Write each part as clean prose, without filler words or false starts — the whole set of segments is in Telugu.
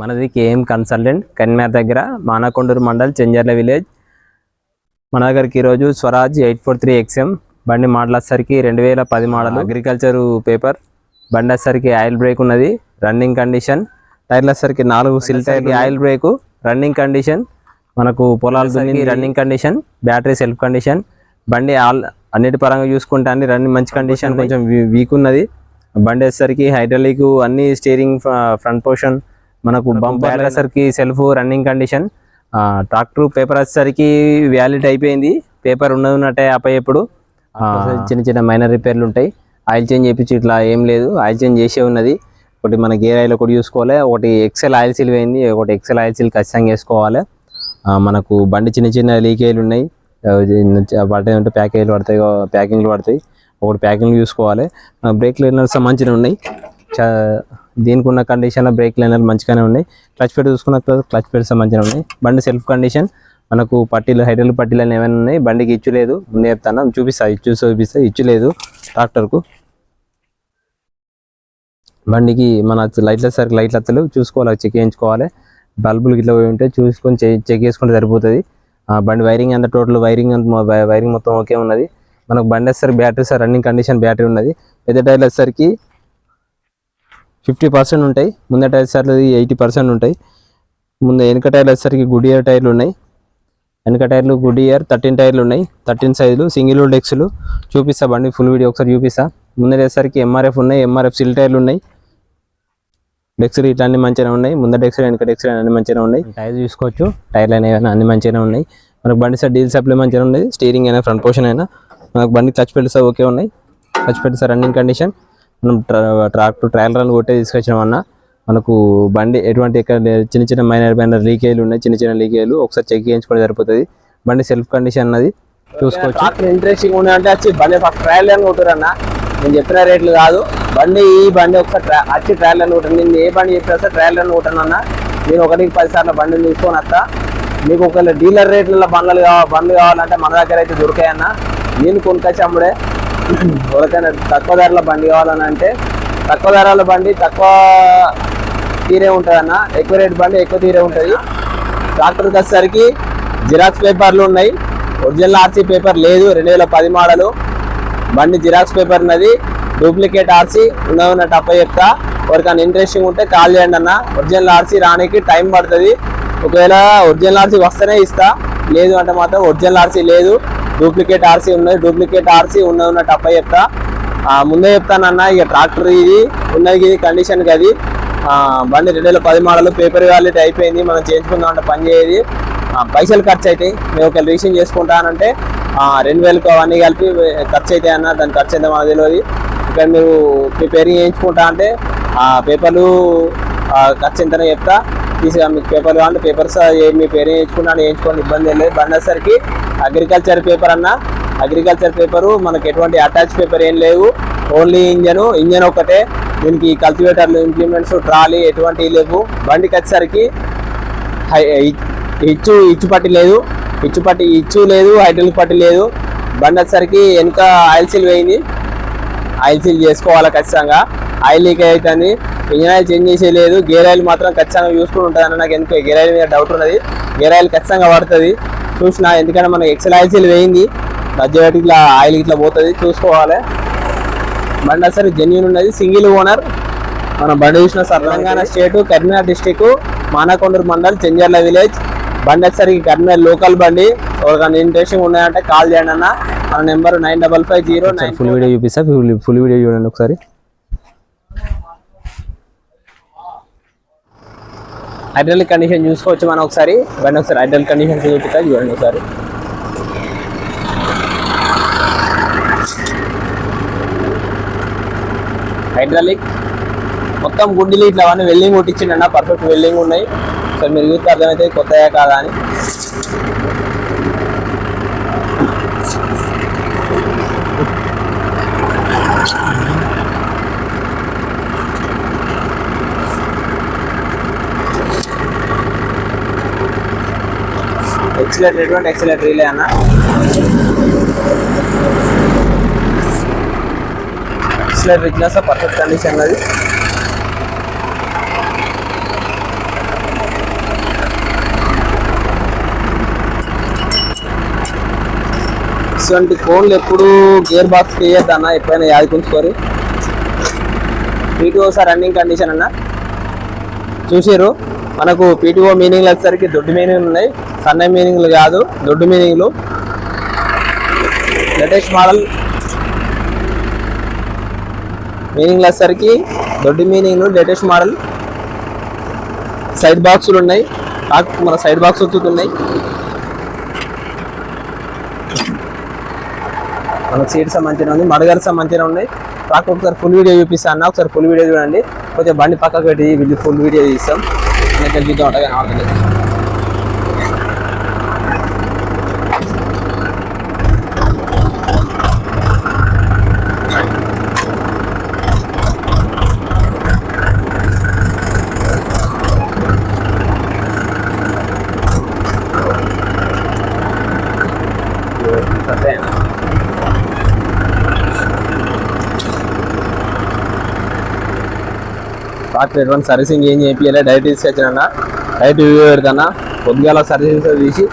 మనది కేఎం కన్సల్టెంట్ కన్మ్యార్ దగ్గర మానకొండూరు మండల్ చెంజర్ల విలేజ్. మన దగ్గరికి ఈరోజు స్వరాజ్ 843 XM బండి మోడల్ వచ్చేసరికి 2010 మోడల్ అగ్రికల్చర్ పేపర్. బండి వచ్చేసరికి ఆయిల్ బ్రేక్ ఉన్నది, రన్నింగ్ కండిషన్. టైర్లు వచ్చేసరికి 4 సిల్ టైర్లు, ఆయిల్ బ్రేక్, రన్నింగ్ కండిషన్. మనకు పొలాలు running condition, battery self condition. బండి అన్నిటి పరంగా చూసుకుంటే అన్ని రన్నింగ్ మంచి కండిషన్, కొంచెం వీక్ ఉన్నది. బండి వచ్చేసరికి హైడ్రాలిక్, అన్ని స్టీరింగ్, ఫ్రంట్ పోర్షన్, మనకు బంపర్ వచ్చేసరికి self, running condition. Tractor paper వచ్చేసరికి వ్యాలిడ్ అయిపోయింది, పేపర్ ఉన్నట్టే ఆపై ఎప్పుడు చిన్న చిన్న మైనర్ రిపేర్లు ఉంటాయి. ఆయిల్ చేంజ్ చేయించి ఇట్లా ఏం లేదు, ఆయిల్ చేంజ్ చేసే ఉన్నది. ఒకటి మన గేర్ ఆయిల్ ఒకటి చూసుకోవాలి, ఒకటి ఎక్సెల్ ఆయిల్ సీల్ పోయింది, ఒకటి ఎక్సెల్ ఆయిల్ సీల్ ఖచ్చితంగా వేసుకోవాలి. మనకు బండి చిన్న చిన్న లీకేజ్లు ఉన్నాయి, వాటి ఉంటే ప్యాకేజీలు పడతాయి, ప్యాకింగ్లు పడతాయి, ఒకటి ప్యాకింగ్ చూసుకోవాలి. బ్రేక్ లైనర్స్ మంచిగా ఉన్నాయి, దీనికి ఉన్న కండిషన్లో బ్రేక్ లైనర్లు మంచిగానే ఉన్నాయి. క్లచ్ పెట్ చూసుకున్న క్లచ్ పెట్స్ మంచిగా ఉన్నాయి. బండి సెల్ఫ్ కండిషన్, మనకు పట్టీలు హైడ్రాలిక్ పట్టీలు అని ఏమైనా ఉన్నాయి. బండికి ఇచ్చు లేదు, ముందే చెప్తాను, చూపిస్తా ఇచ్చు లేదు ట్రాక్టర్కు. బండికి మన లైట్ల సరికి లైట్లు అత్తలు చూసుకోవాలి, చెక్ చేయించుకోవాలి. బల్బులు ఇట్లా పోయి ఉంటే చూసుకొని చెక్ చేసుకుంటే సరిపోతుంది. బండి వైరింగ్ అంతా టోటల్ వైరింగ్ మొత్తం ఓకే ఉన్నది. మనకు బండి వచ్చేసరికి బ్యాటరీ రన్నింగ్ కండిషన్ బ్యాటరీ ఉన్నది. పెద్ద టైర్లు వచ్చేసరికి 50% ఉంటాయి, ముందర టైర్ సర్లు 80% ఉంటాయి. వెనక టైర్లు వచ్చేసరికి గుడ్ ఇయర్ టైర్లు ఉన్నాయి. వెనక టైర్లు గుడ్ ఇయర్ 13 టైర్లు ఉన్నాయి, 13 సైజులు, సింగిల్ డెక్స్లు. చూపిస్తా బండి ఫుల్ వీడియో ఒకసారి చూపిస్తా. ముందర వచ్చేసరికి ఎంఆర్ఎఫ్ ఉన్నాయి, ఎంఆర్ఎఫ్ సిల్ టైర్లు ఉన్నాయి. డెక్స్లు ఇట్లా అన్ని మంచిగా ఉన్నాయి, ముందర డెక్స్లు వెనక డెక్స్లు అన్ని మంచిగా ఉన్నాయి. టైర్ చూసుకోవచ్చు, టైర్లు అనేవి అన్ని మంచిగా ఉన్నాయి. మనకు బండి సార్ డీల్ సప్లై మంచిగా ఉన్నాయి, స్టీరింగ్ అయినా ఫ్రంట్ పోర్షన్ అయినా. మనకు బండి క్లచ్ పెట్స్ ఓకే ఉన్నాయి, క్లచ్ పెట్స్ రన్నింగ్ కండిషన్. మనం ట్రాక్టర్ ట్రయల్ రన్ కొట్టే తీసుకొచ్చినామన్నా. మనకు బండి ఎటువంటి చిన్న చిన్న మైనర్ లీకేజ్లు ఉన్నాయి, చిన్న చిన్న లీకేజ్లు ఒకసారి చెక్ చేయించుకోవడం సరిపోతుంది. బండి సెల్ఫ్ కండిషన్ అన్నది చూసుకోవచ్చు. ఇంట్రెస్టింగ్ ఉన్నాయంటే వచ్చి బండి ట్రయల్ రన్ కొట్టురన్నా, నేను చెప్పిన రేట్లు కాదు. ఈ బండి ఒకసారి వచ్చి ట్రయల్ రన్ కొట్టాను. నేను ఏ బండి చెప్పినా ట్రయల్ రన్ కొట్టాను అన్న. నేను 1-10 సార్లు బండిని తీసుకొని వస్తా. మీకు ఒకవేళ డీలర్ రేట్లలో బండ్లు కావాలంటే మన దగ్గర అయితే దొరికాయన్న. నేను కొనుకొచ్చి అమ్ముడే. ఎవరికైనా తక్కువ ధరల బండి కావాలని అంటే తక్కువ ధరల బండి తక్కువ తీరే ఉంటుంది అన్న, ఎక్కువ రేట్ బండి ఎక్కువ తీరే ఉంటుంది. ట్రాక్టర్కి వచ్చేసరికి జిరాక్స్ పేపర్లు ఉన్నాయి, ఒరిజినల్ ఆర్సీ పేపర్ లేదు. 2010 మోడలు బండి జిరాక్స్ పేపర్ ఉన్నది, డూప్లికేట్ ఆర్సీ ఉన్నట్టు అప్ప చెప్తా. ఎవరికైనా ఇంట్రెస్టింగ్ ఉంటే కాల్ చేయండి అన్న. ఒరిజినల్ ఆర్సీ రానికి టైం పడుతుంది. ఒకవేళ ఒరిజినల్ ఆర్సీ వస్తేనే ఇస్తా, లేదు అంటే మాత్రం ఒరిజినల్ ఆర్సీ లేదు, డూప్లికేట్ ఆర్సీ ఉన్నది. డూప్లికేట్ ఆర్సీ ఉన్నట్టు అప్ప చెప్తా, ముందే చెప్తానన్నా. ఇక ట్రాక్టర్ ఇది ఉన్నది, ఇది కండిషన్కి అది. బండి 2010 మోడల్, పేపర్ వ్యాలిటీ అయిపోయింది. మనం చేయించుకుందాం అంటే పని చేయదు, పైసలు ఖర్చు అవుతాయి. మేము ఒకవేళ రీషన్ చేసుకుంటానంటే 2000కు అవన్నీ కలిపి ఖర్చు అవుతాయి అన్న. దాని ఖర్చు అయితే మాకు తెలియదు. ఇక్కడ మీరు ప్రిపేరింగ్ చేయించుకుంటా అంటే పేపర్లు ఖర్చు ఎంతనే చెప్తా. మీకు పేపర్లు కావాలంటే పేపర్స్ మీ పేరు వేయించుకున్నాను, వేయించుకోండి, ఇబ్బంది లేదు. బండి వచ్చేసరికి అగ్రికల్చర్ పేపర్ అన్న. అగ్రికల్చర్ పేపరు మనకు ఎటువంటి అటాచ్ పేపర్ ఏం లేవు, ఓన్లీ ఇంజన్ ఒకటే. దీనికి కల్టివేటర్లు, ఇంప్లిమెంట్స్, ట్రాలీ ఎటువంటి లేవు. బండికి వచ్చేసరికి ఇచ్చు పట్టి లేదు, ఇచ్చు లేదు, హైడ్రాలిక్ పట్టి లేదు. బండి వచ్చేసరికి వెనుక ఆయిల్ సీల్ వేయింది, ఆయిల్ సీల్ చేసుకోవాలి ఖచ్చితంగా. ఆయిల్ లీక్ అవుతుంది, ఇంజన్ ఆయిల్ చేంజ్ చేసేయలేదు. గేర్ ఆయిల్ మాత్రం ఖచ్చితంగా చూసుకుని ఉంటుంది అన్న. నాకు ఎందుకు గేర్ ఆయిల్ మీద డౌట్ ఉన్నది, గేర్ ఆయిల్ ఖచ్చితంగా పడుతుంది చూసినా. ఎందుకంటే మనకి ఎక్సెల్ ఆయిల్ సీల్ వేయింది, బడ్జెట్ ఇట్లా ఆయిల్ ఇట్లా పోతుంది, చూసుకోవాలి. బండి అసలు జెన్యూన్ ఉన్నది, సింగిల్ ఓనర్. మనం బండి చూసిన Telangana state, Karimnagar district, Manakondur mandal, Chenjarla village. బండి వచ్చేసరికి కరీంనగర్ లోకల్ బండి. ఎవరికైనా ఇంట్రెస్టింగ్ ఉన్నాయంటే కాల్ చేయండి అన్న. మన నెంబర్ 9550. ఫుల్ వీడియో చూపిస్తా, ఫుల్ వీడియో చూడండి ఒకసారి. హైడ్రాలిక్ కండిషన్ చూసుకోవచ్చు మనం ఒకసారి. బండి ఒకసారి హైడ్రాలిక్ కండిషన్ చూపిస్తా, చూడండి ఒకసారి. హైడ్రాలిక్ మొత్తం గుడ్డీలు ఇట్లా అవన్నీ వెల్డింగ్ కొట్టించిండన్న, పర్ఫెక్ట్ వెల్డింగ్ ఉన్నాయి. సరే మీరు యూత్ అర్థమైతే కొత్తగా కాదా అని. ఎక్సలేటర్ ఎటువంటి ఎక్సలేటర్ రీలే అన్న. ఎక్సలేటర్ ఇచ్చినా సార్ పర్ఫెక్ట్ కండిషన్ అది. ఇటువంటి కోన్లు ఎప్పుడు గేర్ బాక్స్కి వేయద్దు అన్న, ఎప్పుడైనా యాదుకుంచుకోరు. పీటీఓ సార్ రన్నింగ్ కండిషన్ అన్న చూసిర్రు. మనకు పీటీఓ మీనింగ్లు వచ్చేసరికి దొడ్డు మీనింగ్లు ఉన్నాయి, సన్న మీనింగ్లు కాదు, దొడ్డు మీనింగ్లు. లేటెస్ట్ మోడల్ మీనింగ్లు వచ్చేసరికి దొడ్డు మీనింగ్లు, లేటెస్ట్ మోడల్. సైడ్ బాక్సులు ఉన్నాయి, మన సైడ్ బాక్స్ వచ్చుతున్నాయి. మనకు సీట్స్ మంచిగా ఉంది, మడగల్స్ మంచిగా ఉన్నాయి. ట్రాక్ ఒకసారి ఫుల్ వీడియో చూపిస్తాను అన్న, ఒకసారి ఫుల్ వీడియో చూడండి. కొంచెం బండి పక్కకు పెట్టి వీళ్ళు ఫుల్ వీడియో తీస్తాం, నేను చూద్దాం ఉంటా కనబడుతుంది. ట్రాక్టర్ ఎటువంటి సర్వీసింగ్ ఏం చేయాలి, డైరెక్ట్ తీసుకొచ్చానన్న, డైరెక్ట్ వీడియో పెడతానా. పొద్దుగాల సర్వీసింగ్ తీసి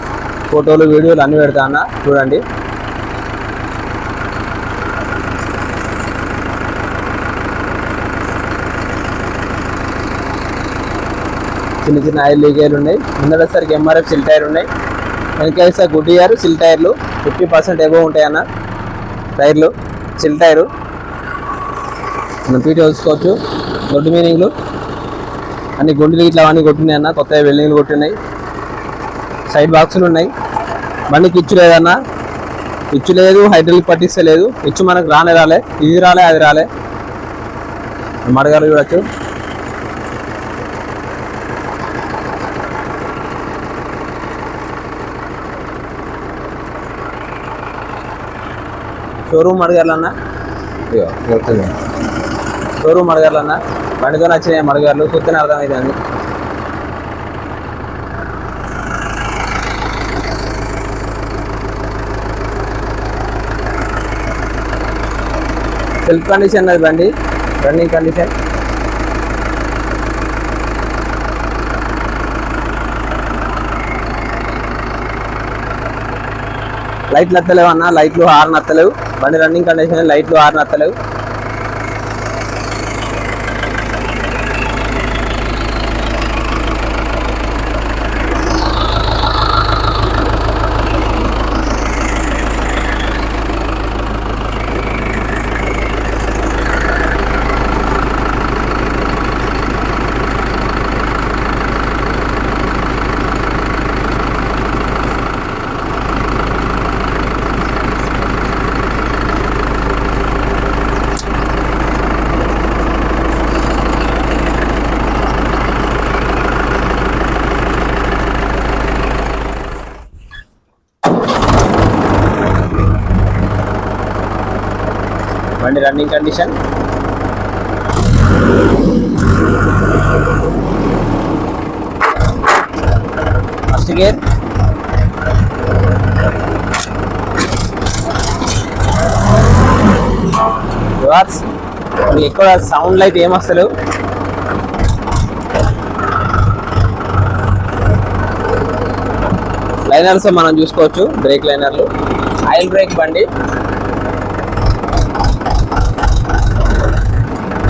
ఫోటోలు వీడియోలు అన్నీ పెడతానా, చూడండి. చిన్న చిన్న ఆయిల్ లీకేజీలు ఉన్నాయి. ముందరసరికి ఎంఆర్ఎఫ్ సిల్ టైర్ ఉన్నాయి, వెనకేస్తే గుడ్ ఇయర్ సిల్ టైర్లు 50% ఎబో ఉంటాయన్న టైర్లు, సిల్ టైరు. మనం పీటీ చూసుకోవచ్చు. దొడ్డు మీనింగ్లు అన్ని గుండెలు ఇట్లా అవన్నీ కొట్టినాయి అన్న, కొత్త వెల్డింగ్లు కొట్టినాయి. సైడ్ బాక్సులు ఉన్నాయి. బండికి ఇచ్చు లేదన్న, ఇచ్చు లేదు, హైడ్రాలిక్ పట్టిస్తలేదు. ఇచ్చు మనకు రాలే, ఇది రాలే అది రాలే. మడగారు చూడచ్చు. షోరూమ్ మడగారులన్నా, షోరూమ్ మడగారులన్నా, బండితో నచ్చినాయి మడగారులు, చూస్తేనే అర్థమైంది. సెల్ఫ్ కండిషన్ అది బండి, రన్నింగ్ కండిషన్. లైట్లు నత్తలేవు అన్న, లైట్లు హార్న్ నత్తలేవు. బండి రన్నింగ్ కండిషన్, లైట్లు హార్న్ నత్తలేవు. బండి running condition. First gear, reverse. మీకు ఎక్కువ సౌండ్ లైట్ ఏమొస్తలేవు. లైనర్స్ మనం చూసుకోవచ్చు, బ్రేక్ లైనర్లు, ఆయిల్ బ్రేక్ బండి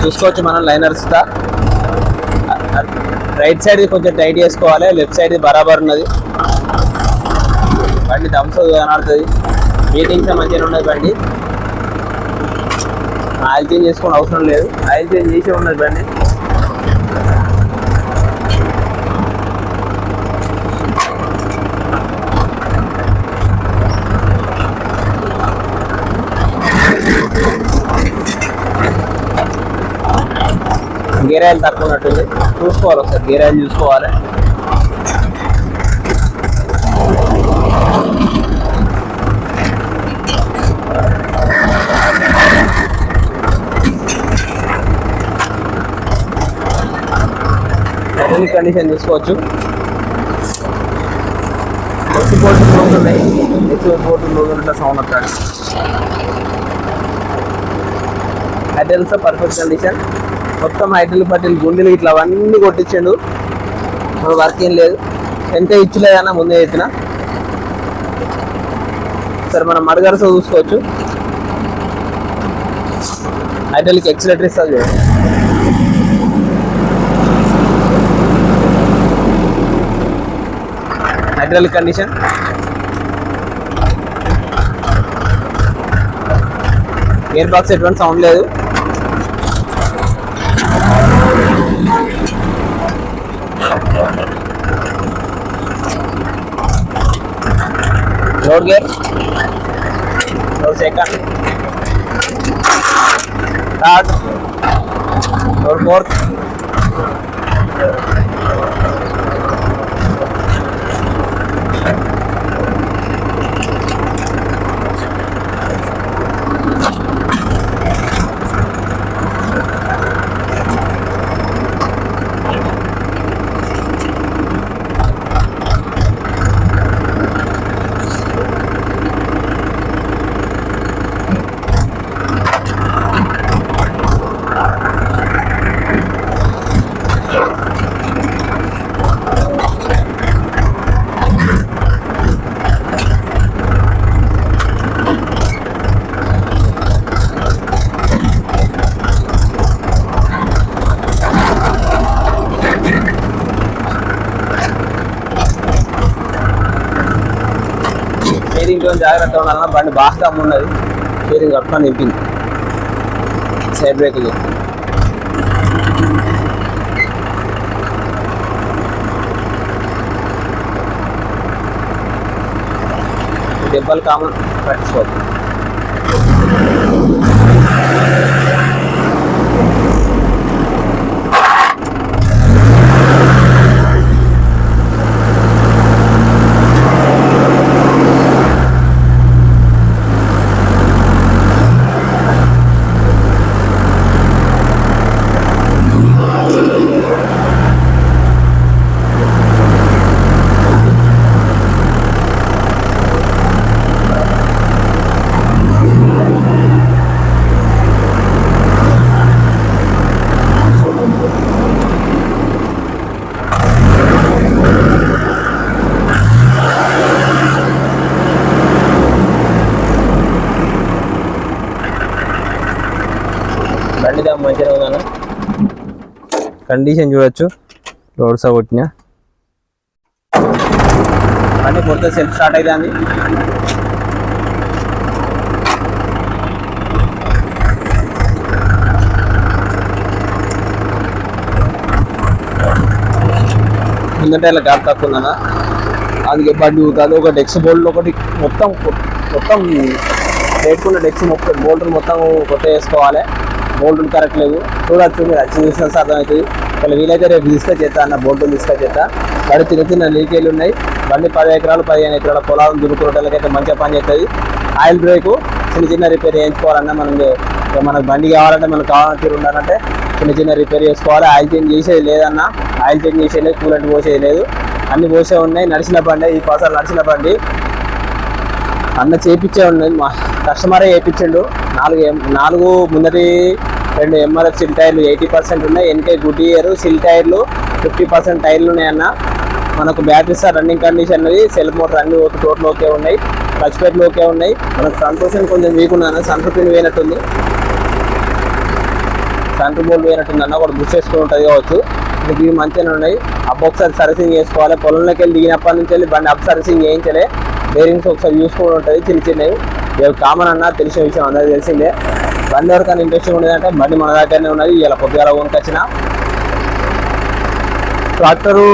చూసుకోవచ్చు మనం. లైనర్స్ రైట్ సైడ్ కొంచెం టైట్ చేసుకోవాలి, లెఫ్ట్ సైడ్ బరాబర్ ఉన్నది. బండి థమ్స్ కనబడుతుంది, మీటింగ్స్ మంచిగా ఉన్నది బండి. ఆయిల్ చేంజ్ చేసుకోవడం అవసరం లేదు, ఆయిల్ చేంజ్ చేసే ఉన్నది బండి. గేర్ ఆయిల్ తక్కువ ఉన్నట్టుంది, చూసుకోవాలి ఒకసారి. గేర్ ఆయిల్ చూసుకోవాలి. హైడ్రాలిక్ కండిషన్ చూసుకోవచ్చు. పోర్టు క్లోజ్ ఉన్నాయి, పోర్టు క్లోజ్ ఉన్నట్టు సౌండ్ వస్తాడు. Hydraulics perfect condition. మొత్తం హైడ్రాలిక్ పట్టిలు, గుండెలు ఇట్లా అవన్నీ కొట్టించాడు. వర్క్ ఏం లేదు, ఎంత ఇచ్చలేదన్నా ముందే ఎత్తిన. సరే మనం మడగరస చూసుకోవచ్చు. హైడ్రాలిక్ ఎక్సిలేటర్ ఇస్తుంది చూడండి. హైడ్రాలిక్ కండిషన్, గేర్ బాక్స్ ఎటువంటి సౌండ్ లేదు. Load gear, load second, third, load fourth, స్టీరింగ్తో జాగ్రత్త ఉండాలన్నా బండి బాగా దమ్మున్నది. స్టీరింగ్ కట్టుకొని నింపింది. సైడ్ బ్రేకులు దెబ్బలు కామన్ పట్టించుకోవద్దు. బండి దా మంచిగా ఉందన్న. కండిషన్ చూడొచ్చు. రోడ్ సా కొట్టిన బండి పొడితే సెల్ఫ్ స్టార్ట్ అవుతుంది. ముందంటే ఇలా గ్యాప్ తక్కువ ఉందన్న. అందుకే బండి ఊతాది. ఒక డెక్స్ బోల్డ్ ఒకటి మొత్తం పెట్టుకున్న డెక్స్ మొత్తం బోల్డర్ మొత్తం కొత్త వేసుకోవాలి. బోల్టులు కరెక్ట్ లేవు. చూడొచ్చు, మీరు వచ్చి చూసిన అర్థమవుతుంది. ఒకవేళ వీలైతే రేపు తీసుకొచ్చేస్తా అన్న, బోల్టులు తీసుకొచ్చేస్తా. బండి చిన్న చిన్న లీకేలు ఉన్నాయి. బండి 10 ఎకరాలు 15 ఎకరాల పొలాలను దురుకునేటోళ్ళకైతే మంచిగా పని చేస్తుంది. ఆయిల్ బ్రేకు చిన్న చిన్న రిపేర్ చేయించుకోవాలన్నా, మనకు బండి కావాలంటే మనకు కావాలని తీరు ఉండాలంటే చిన్న చిన్న రిపేర్ చేసుకోవాలి. ఆయిల్ చేంజ్ చేసేది లేదన్న, ఆయిల్ చేంజ్ చేసేది లేదు, కూలెంట్ పోసేది లేదు, అన్ని పోసే ఉన్నాయి. నడిచిన బండి, ఈ పాసాలు నడిచిన బండి అన్న చేయించే ఉన్నది. మా కస్టమరే చేయించిండు. 4 ముందటి 2 MRF సిల్ టైర్లు 80% ఉన్నాయి. వెనక గుడ్ ఇయర్ సిల్ టైర్లు 50% టైర్లు ఉన్నాయన్న. మనకు బ్యాటరీ సార్ రన్నింగ్ కండిషన్ ఉంది. సెల్ఫ్ మోటార్ అన్ని టోటల్ ఓకే ఉన్నాయి. క్లచ్ ప్లేట్లు ఓకే ఉన్నాయి. మనకు ఫ్రంట్ పొజిషన్ కొంచెం వీక్ ఉన్నాను. సెంటర్ పిన్ పోయినట్టుంది, సెంటర్ బోల్డ్ పోయినట్టుంది అన్న. ఒకటి బుష్ చేసుకుని ఉంటుంది కావచ్చు. ఇవి మంచిగానే ఉన్నాయి. అప్ ఒకసారి సర్వీసింగ్ చేసుకోవాలి. పొలంలోకి వెళ్ళి దిగినప్పటి నుంచి వెళ్ళి బండి అప్ సర్వీసింగ్ చేయించలే. బేరింగ్స్ ఒకసారి చూసుకుని ఉంటుంది. చిన్న చిన్నవి కామన్ అన్న, తెలిసిన విషయం అందరికీ తెలిసిందే. బండి ఎవరికైనా ఇంట్రెస్ట్ ఉండేదంటే బండి మన దగ్గరనే ఉన్నది. ఇలా పొద్దుగాల కొనుకొచ్చిన ట్రాక్టరు